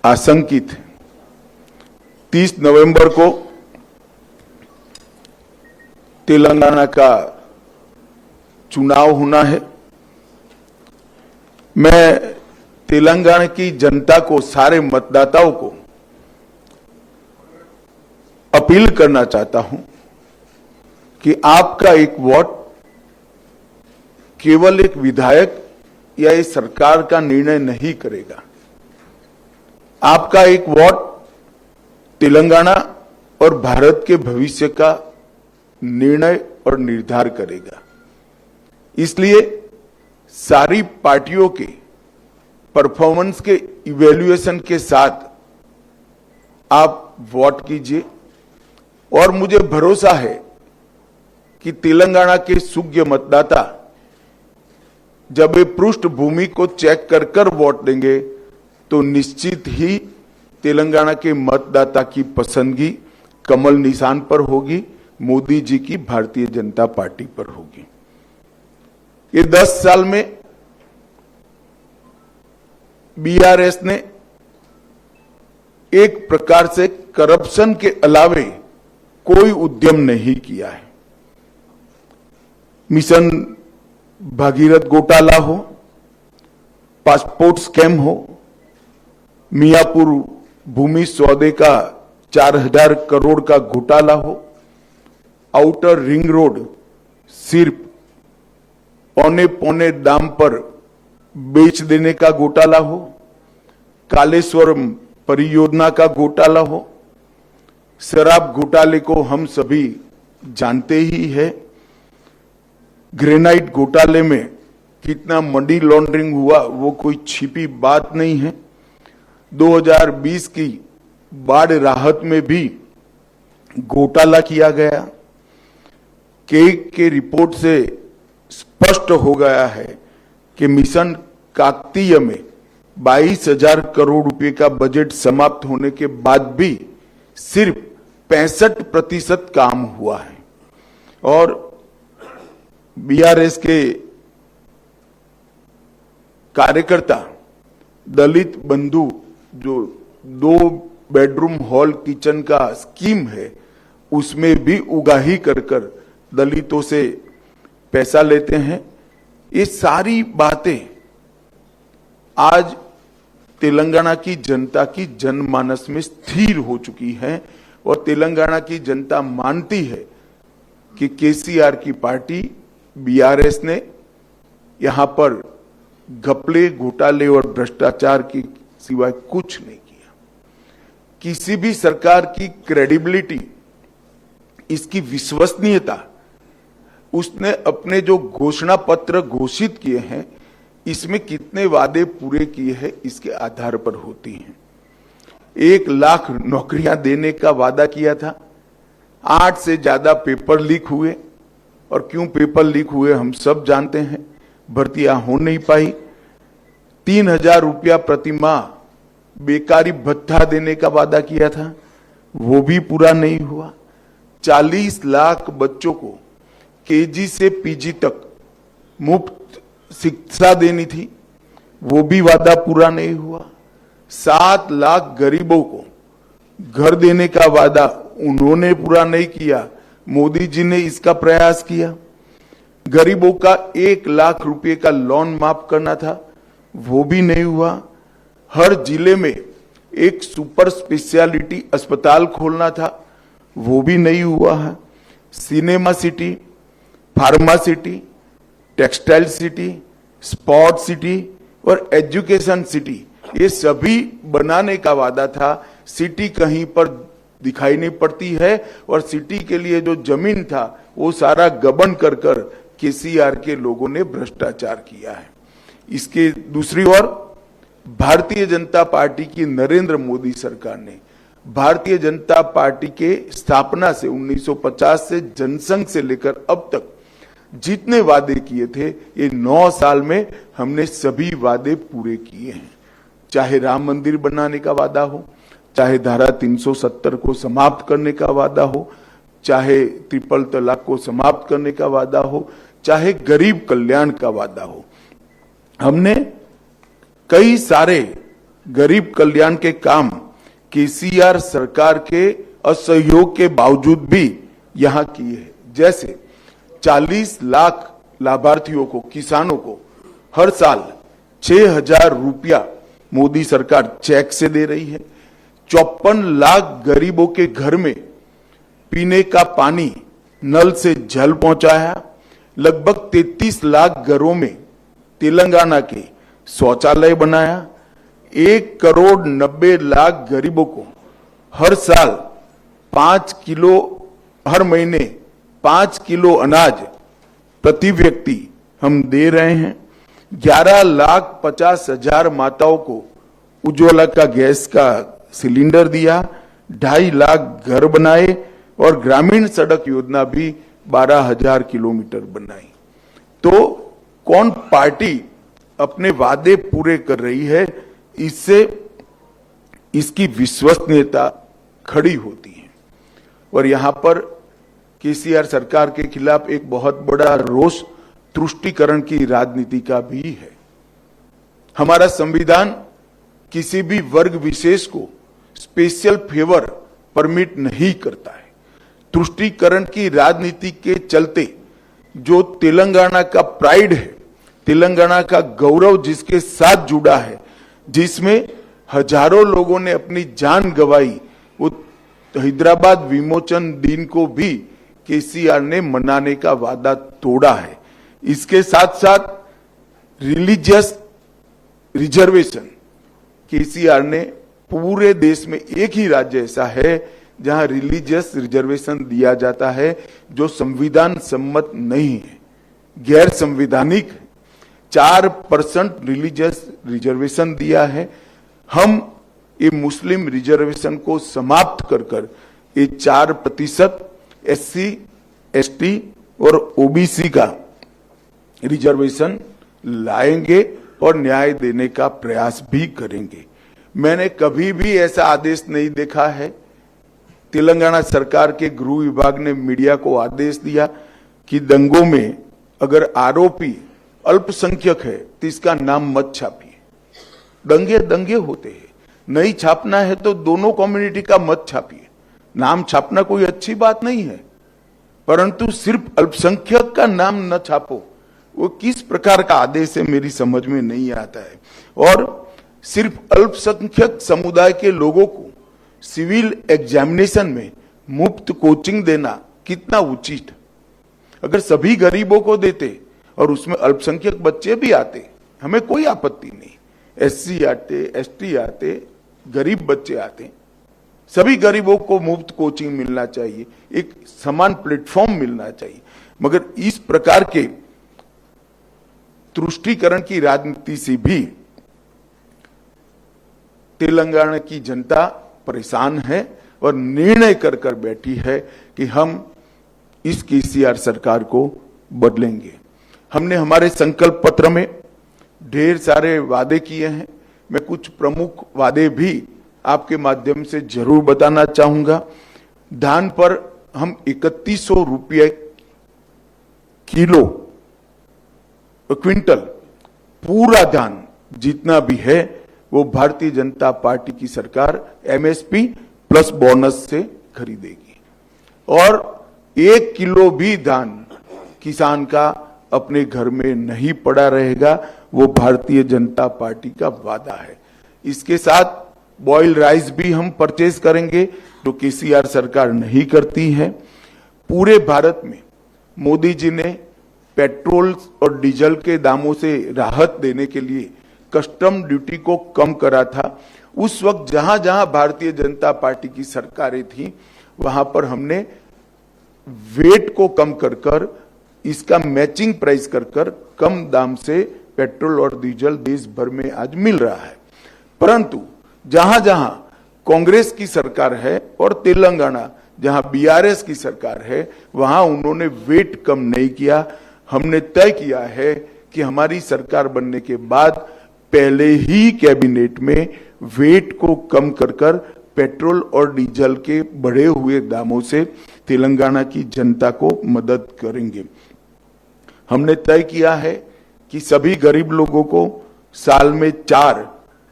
आशंकित 30 नवंबर को तेलंगाना का चुनाव होना है। मैं तेलंगाना की जनता को, सारे मतदाताओं को अपील करना चाहता हूं कि आपका एक वोट केवल एक विधायक या इस सरकार का निर्णय नहीं करेगा। आपका एक वोट तेलंगाना और भारत के भविष्य का निर्णय और निर्धार करेगा। इसलिए सारी पार्टियों के परफॉर्मेंस के इवैल्यूएशन के साथ आप वोट कीजिए और मुझे भरोसा है कि तेलंगाना के सुज्ञ मतदाता जब ये पृष्ठभूमि को चेक कर कर वोट देंगे तो निश्चित ही तेलंगाना के मतदाता की पसंदगी कमल निशान पर होगी, मोदी जी की भारतीय जनता पार्टी पर होगी। ये 10 साल में बीआरएस ने एक प्रकार से करप्शन के अलावे कोई उद्यम नहीं किया है। मिशन भागीरथ घोटाला हो, पासपोर्ट स्कैम हो, मियापुर भूमि सौदे का 4000 करोड़ का घोटाला हो, आउटर रिंग रोड सिर्फ पौने पौने दाम पर बेच देने का घोटाला हो, कालेश्वरम परियोजना का घोटाला हो, शराब घोटाले को हम सभी जानते ही है। ग्रेनाइट घोटाले में कितना मनी लॉन्ड्रिंग हुआ वो कोई छिपी बात नहीं है। 2020 की बाढ़ राहत में भी घोटाला किया गया। के रिपोर्ट से स्पष्ट हो गया है कि मिशन काकतीय में 22,000 करोड़ रुपए का बजट समाप्त होने के बाद भी सिर्फ 65% काम हुआ है। और बीआरएस के कार्यकर्ता दलित बंधु जो 2 बेडरूम हॉल किचन का स्कीम है उसमें भी उगाही कर कर दलितों से पैसा लेते हैं। ये सारी बातें आज तेलंगाना की जनता की जनमानस में स्थिर हो चुकी हैं और तेलंगाना की जनता मानती है कि केसीआर की पार्टी बीआरएस ने यहां पर घपले, घोटाले और भ्रष्टाचार की सिवाय कुछ नहीं किया। किसी भी सरकार की क्रेडिबिलिटी, इसकी विश्वसनीयता, उसने अपने जो घोषणा पत्र घोषित किए हैं इसमें कितने वादे पूरे किए हैं इसके आधार पर होती हैं। 1 लाख नौकरियां देने का वादा किया था, 8 से ज्यादा पेपर लीक हुए और क्यों पेपर लीक हुए हम सब जानते हैं। भर्तियां हो नहीं पाई। 3,000 रुपया प्रति माह बेकारी भत्ता देने का वादा किया था, वो भी पूरा नहीं हुआ। 40 लाख बच्चों को केजी से पीजी तक मुफ्त शिक्षा देनी थी, वो भी वादा पूरा नहीं हुआ। 7 लाख गरीबों को घर देने का वादा उन्होंने पूरा नहीं किया, मोदी जी ने इसका प्रयास किया। गरीबों का 1 लाख रुपए का लोन माफ करना था, वो भी नहीं हुआ। हर जिले में एक सुपर स्पेशलिटी अस्पताल खोलना था, वो भी नहीं हुआ है। Cinema city, pharma city, textile city, sport city और एजुकेशन सिटी, ये सभी बनाने का वादा था। सिटी कहीं पर दिखाई नहीं पड़ती है और सिटी के लिए जो जमीन था वो सारा गबन कर कर केसीआर के लोगों ने भ्रष्टाचार किया है। इसके दूसरी ओर भारतीय जनता पार्टी की नरेंद्र मोदी सरकार ने भारतीय जनता पार्टी के स्थापना से 1950 से जनसंघ से लेकर अब तक जितने वादे किए थे ये 9 साल में हमने सभी वादे पूरे किए हैं। चाहे राम मंदिर बनाने का वादा हो, चाहे धारा 370 को समाप्त करने का वादा हो, चाहे ट्रिपल तलाक को समाप्त करने का वादा हो, चाहे गरीब कल्याण का वादा हो, हमने कई सारे गरीब कल्याण के काम केसीआर सरकार के असहयोग के बावजूद भी यहां किए हैं। जैसे 40 लाख लाभार्थियों को, किसानों को हर साल 6,000 रुपया मोदी सरकार चेक से दे रही है। 54 लाख गरीबों के घर में पीने का पानी, नल से जल पहुंचाया। लगभग 33 लाख घरों में तेलंगाना के शौचालय बनाया। 1,90,00,000 गरीबों को हर साल 5 किलो, हर महीने 5 किलो अनाज प्रति व्यक्ति हम दे रहे हैं। 11,50,000 माताओं को उज्ज्वला का गैस का सिलेंडर दिया। 2.5 लाख घर बनाए और ग्रामीण सड़क योजना भी 12,000 किलोमीटर बनाई। तो कौन पार्टी अपने वादे पूरे कर रही है, इससे इसकी विश्वसनीयता खड़ी होती है। और यहां पर केसीआर सरकार के खिलाफ एक बहुत बड़ा रोष तुष्टीकरण की राजनीति का भी है। हमारा संविधान किसी भी वर्ग विशेष को स्पेशल फेवर परमिट नहीं करता है। तुष्टीकरण की राजनीति के चलते जो तेलंगाना का प्राइड है, तेलंगाना का गौरव जिसके साथ जुड़ा है, जिसमें हजारों लोगों ने अपनी जान गंवाई, वो हैदराबाद विमोचन दिन को भी केसीआर ने मनाने का वादा तोड़ा है। इसके साथ साथ रिलीजियस रिजर्वेशन, केसीआर ने पूरे देश में एक ही राज्य ऐसा है जहां रिलीजियस रिजर्वेशन दिया जाता है जो संविधान सम्मत नहीं है, गैर संवैधानिक है। 4% रिलीजियस रिजर्वेशन दिया है। हम ये मुस्लिम रिजर्वेशन को समाप्त कर ये 4% SC, ST और OBC का रिजर्वेशन लाएंगे और न्याय देने का प्रयास भी करेंगे। मैंने कभी भी ऐसा आदेश नहीं देखा है। तेलंगाना सरकार के गृह विभाग ने मीडिया को आदेश दिया कि दंगों में अगर आरोपी अल्पसंख्यक है तो इसका नाम मत छापिए। दंगे दंगे होते हैं, नहीं छापना है तो दोनों कम्युनिटी का मत छापिए। नाम छापना कोई अच्छी बात नहीं है, परंतु सिर्फ अल्पसंख्यक का नाम न छापो, वो किस प्रकार का आदेश है मेरी समझ में नहीं आता है। और सिर्फ अल्पसंख्यक समुदाय के लोगों को सिविल एग्जामिनेशन में मुफ्त कोचिंग देना कितना उचित। अगर सभी गरीबों को देते और उसमें अल्पसंख्यक बच्चे भी आते, हमें कोई आपत्ति नहीं। SC आते, ST आते, गरीब बच्चे आते, सभी गरीबों को मुफ्त कोचिंग मिलना चाहिए, एक समान प्लेटफॉर्म मिलना चाहिए। मगर इस प्रकार के तुष्टीकरण की राजनीति से भी तेलंगाना की जनता परेशान है और निर्णय कर बैठी है कि हम इस केसीआर सरकार को बदलेंगे। हमने हमारे संकल्प पत्र में ढेर सारे वादे किए हैं। मैं कुछ प्रमुख वादे भी आपके माध्यम से जरूर बताना चाहूंगा। धान पर हम 3100 रुपये किलो, क्विंटल, पूरा धान जितना भी है वो भारतीय जनता पार्टी की सरकार MSP प्लस बोनस से खरीदेगी। और 1 किलो भी धान किसान का अपने घर में नहीं पड़ा रहेगा, वो भारतीय जनता पार्टी का वादा है। इसके साथ बॉइल्ड राइस भी हम परचेज करेंगे जो केसीआर सरकार नहीं करती है। पूरे भारत में मोदी जी ने पेट्रोल और डीजल के दामों से राहत देने के लिए कस्टम ड्यूटी को कम करा था। उस वक्त जहां जहां भारतीय जनता पार्टी की सरकारें थी वहां पर हमने वेट को कम कर इसका मैचिंग प्राइस कर कम दाम से पेट्रोल और डीजल देश भर में आज मिल रहा है। परंतु जहां जहां कांग्रेस की सरकार है और तेलंगाना जहां BRS की सरकार है वहां उन्होंने वेट कम नहीं किया। हमने तय किया है कि हमारी सरकार बनने के बाद पहले ही कैबिनेट में वेट को कम कर पेट्रोल और डीजल के बढ़े हुए दामों से तेलंगाना की जनता को मदद करेंगे। हमने तय किया है कि सभी गरीब लोगों को साल में 4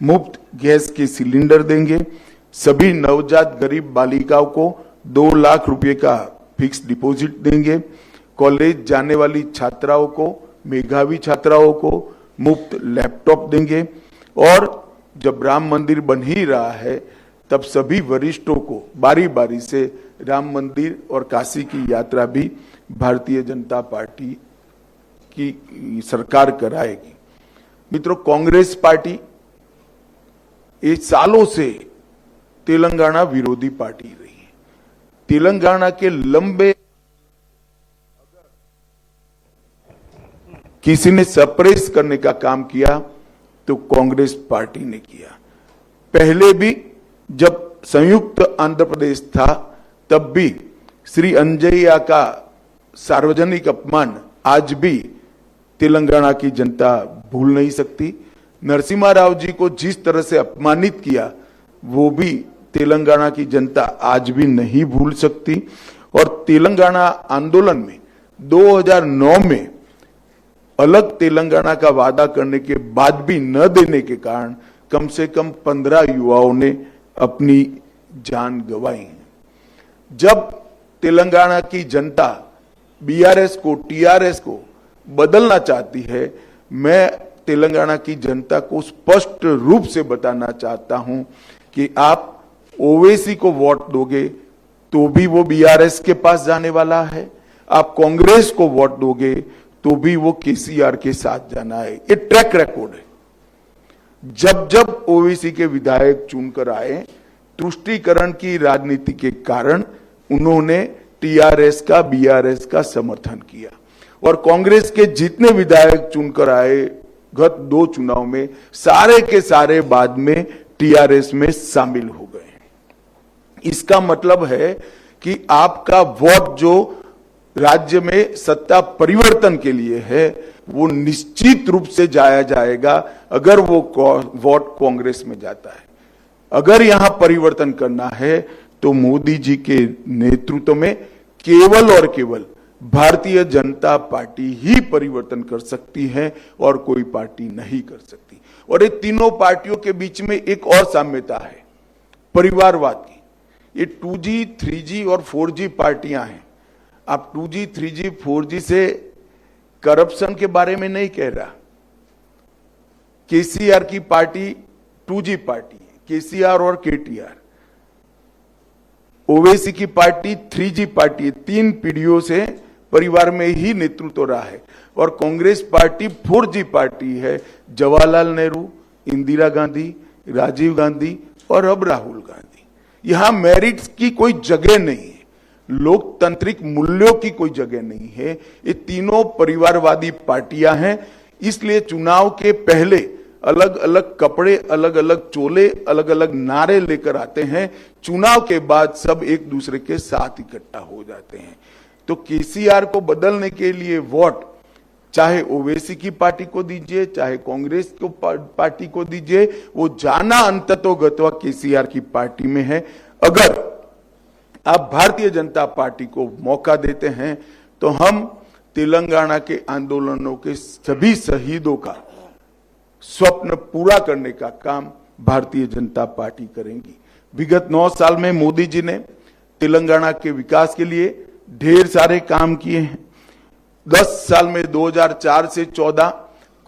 मुफ्त गैस के सिलेंडर देंगे। सभी नवजात गरीब बालिकाओं को 2 लाख रुपए का फिक्स डिपॉजिट देंगे। कॉलेज जाने वाली छात्राओं को, मेधावी छात्राओं को मुफ्त लैपटॉप देंगे। और जब राम मंदिर बन ही रहा है तब सभी वरिष्ठों को बारी बारी से राम मंदिर और काशी की यात्रा भी भारतीय जनता पार्टी की सरकार कराएगी। मित्रों, कांग्रेस पार्टी ये सालों से तेलंगाना विरोधी पार्टी रही है। तेलंगाना के लंबे किसी ने सप्रेस करने का काम किया तो कांग्रेस पार्टी ने किया। पहले भी जब संयुक्त आंध्र प्रदेश था तब भी श्री अंजय्या का सार्वजनिक अपमान आज भी तेलंगाना की जनता भूल नहीं सकती। नरसिम्हा राव जी को जिस तरह से अपमानित किया वो भी तेलंगाना की जनता आज भी नहीं भूल सकती। और तेलंगाना आंदोलन में 2009 में अलग तेलंगाना का वादा करने के बाद भी न देने के कारण कम से कम 15 युवाओं ने अपनी जान गंवाई। जब तेलंगाना की जनता बीआरएस को, टीआरएस को बदलना चाहती है, मैं तेलंगाना की जनता को स्पष्ट रूप से बताना चाहता हूं कि आप ओवैसी को वोट दोगे तो भी वो बीआरएस के पास जाने वाला है, आप कांग्रेस को वोट दोगे तो भी वो केसीआर के साथ जाना है। ये ट्रैक रिकॉर्ड है। जब जब ओवैसी के विधायक चुनकर आए, तुष्टीकरण की राजनीति के कारण उन्होंने टीआरएस का, बीआरएस का समर्थन किया। और कांग्रेस के जितने विधायक चुनकर आए गत 2 चुनाव में, सारे के सारे बाद में टीआरएस में शामिल हो गए। इसका मतलब है कि आपका वोट जो राज्य में सत्ता परिवर्तन के लिए है वो निश्चित रूप से जाया जाएगा अगर वो वोट कांग्रेस में जाता है। अगर यहां परिवर्तन करना है तो मोदी जी के नेतृत्व में केवल और केवल भारतीय जनता पार्टी ही परिवर्तन कर सकती है और कोई पार्टी नहीं कर सकती। और ये तीनों पार्टियों के बीच में एक और साम्यता है, परिवारवाद की। ये 2G, 3G और 4G पार्टियां हैं। आप 2G, 3G, 4G से करप्शन के बारे में नहीं कह रहा। केसीआर की पार्टी 2G पार्टी है, केसीआर और केटीआर। ओवैसी की पार्टी 3G पार्टी है, 3 पीढ़ियों से परिवार में ही नेतृत्व रहा है। और कांग्रेस पार्टी 4G पार्टी है, जवाहरलाल नेहरू, इंदिरा गांधी, राजीव गांधी और अब राहुल गांधी। यहां मेरिट्स की कोई जगह नहीं है, लोकतांत्रिक मूल्यों की कोई जगह नहीं है। ये तीनों परिवारवादी पार्टियां हैं। इसलिए चुनाव के पहले अलग अलग कपड़े, अलग अलग चोले, अलग अलग नारे लेकर आते हैं। चुनाव के बाद सब एक दूसरे के साथ इकट्ठा हो जाते हैं। तो केसीआर को बदलने के लिए वोट चाहे ओवैसी की पार्टी को दीजिए, चाहे कांग्रेस को पार्टी को दीजिए, वो जाना अंततोगत्वा केसीआर की पार्टी में है। अगर आप भारतीय जनता पार्टी को मौका देते हैं तो हम तेलंगाना के आंदोलनों के सभी शहीदों का स्वप्न पूरा करने का काम भारतीय जनता पार्टी करेंगी। विगत 9 साल में मोदी जी ने तेलंगाना के विकास के लिए ढेर सारे काम किए हैं। 10 साल में 2004 से 14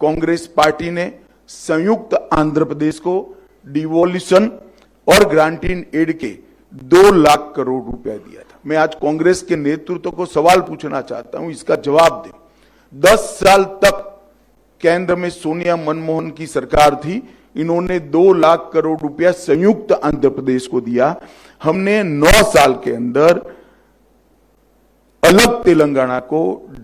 कांग्रेस पार्टी ने संयुक्त आंध्र प्रदेश को डिवोल्यूशन और ग्रांटिंग एड के 2 लाख करोड़ रुपया दिया था। मैं आज कांग्रेस के नेतृत्व को सवाल पूछना चाहता हूं, इसका जवाब दें। 10 साल तक केंद्र में सोनिया मनमोहन की सरकार थी, इन्होंने 2 लाख करोड़ रुपया संयुक्त आंध्र प्रदेश को दिया। हमने 9 साल के अंदर अलग तेलंगाना को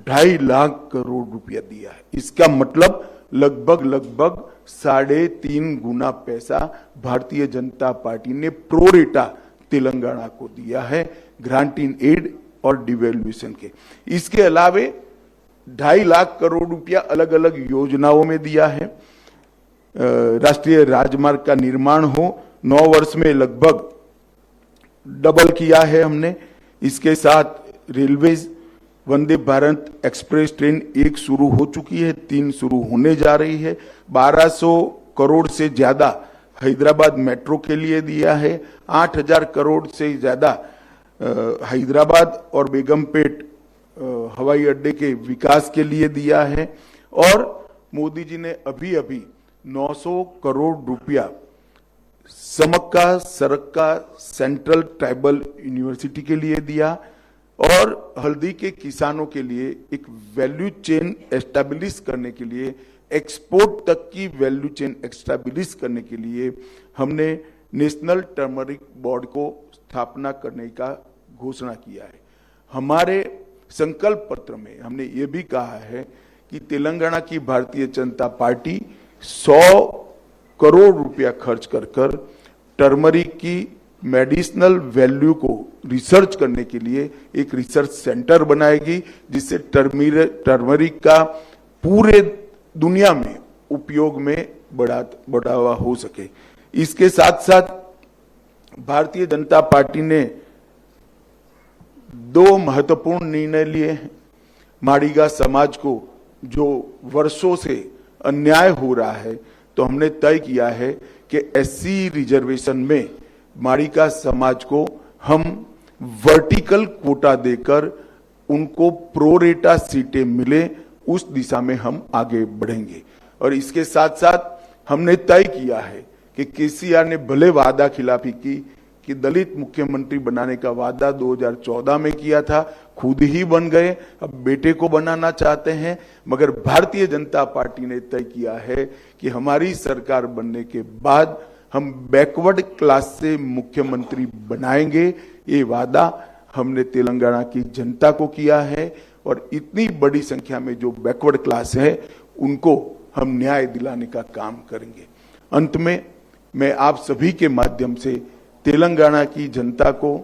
2.5 लाख करोड़ रुपया दिया है। इसका मतलब लगभग 3.5 गुना पैसा भारतीय जनता पार्टी ने प्रोरेटा तेलंगाना को दिया है ग्रांटिंग एड और डिवेल्यूशन के। इसके अलावे 2.5 लाख करोड़ रुपया अलग अलग योजनाओं में दिया है। राष्ट्रीय राजमार्ग का निर्माण हो 9 वर्ष में लगभग डबल किया है हमने। इसके साथ railways, Vande Bharat express train 1 शुरू हो चुकी है, 3 शुरू होने जा रही है। 1200 करोड़ से ज्यादा हैदराबाद मेट्रो के लिए दिया है, 8,000 करोड़ से ज्यादा हैदराबाद और बेगमपेट हवाई अड्डे के विकास के लिए दिया है, और मोदी जी ने अभी अभी 900 करोड़ रुपया समक्का सरक्का सेंट्रल ट्राइबल यूनिवर्सिटी के लिए दिया, और हल्दी के किसानों के लिए एक वैल्यू चेन एस्टैब्लिश करने के लिए, एक्सपोर्ट तक की वैल्यू चेन एस्टैब्लिश करने के लिए हमने नेशनल टर्मरिक बोर्ड को स्थापना करने का घोषणा किया है। हमारे संकल्प पत्र में हमने ये भी कहा है कि तेलंगाना की भारतीय जनता पार्टी 100 करोड़ रुपया खर्च कर टर्मरिक की मेडिसिनल वैल्यू को रिसर्च करने के लिए एक रिसर्च सेंटर बनाएगी, जिससे टर्मरिक का पूरे दुनिया में उपयोग में बढ़ावा हो सके। इसके साथ साथ भारतीय जनता पार्टी ने 2 महत्वपूर्ण निर्णय लिए हैं। माड़ीगा समाज को जो वर्षों से अन्याय हो रहा है, तो हमने तय किया है कि एससी रिजर्वेशन में माड़ीगा समाज को हम वर्टिकल कोटा देकर उनको प्रोरेटा सीटें मिले, उस दिशा में हम आगे बढ़ेंगे। और इसके साथ साथ हमने तय किया है कि केसीआर ने भले वादा खिलाफी की कि दलित मुख्यमंत्री बनाने का वादा 2014 में किया था, खुद ही बन गए, अब बेटे को बनाना चाहते हैं, मगर भारतीय जनता पार्टी ने तय किया है कि हमारी सरकार बनने के बाद हम बैकवर्ड क्लास से मुख्यमंत्री बनाएंगे। ये वादा हमने तेलंगाना की जनता को किया है, और इतनी बड़ी संख्या में जो बैकवर्ड क्लास है उनको हम न्याय दिलाने का काम करेंगे। अंत में मैं आप सभी के माध्यम से तेलंगाना की जनता को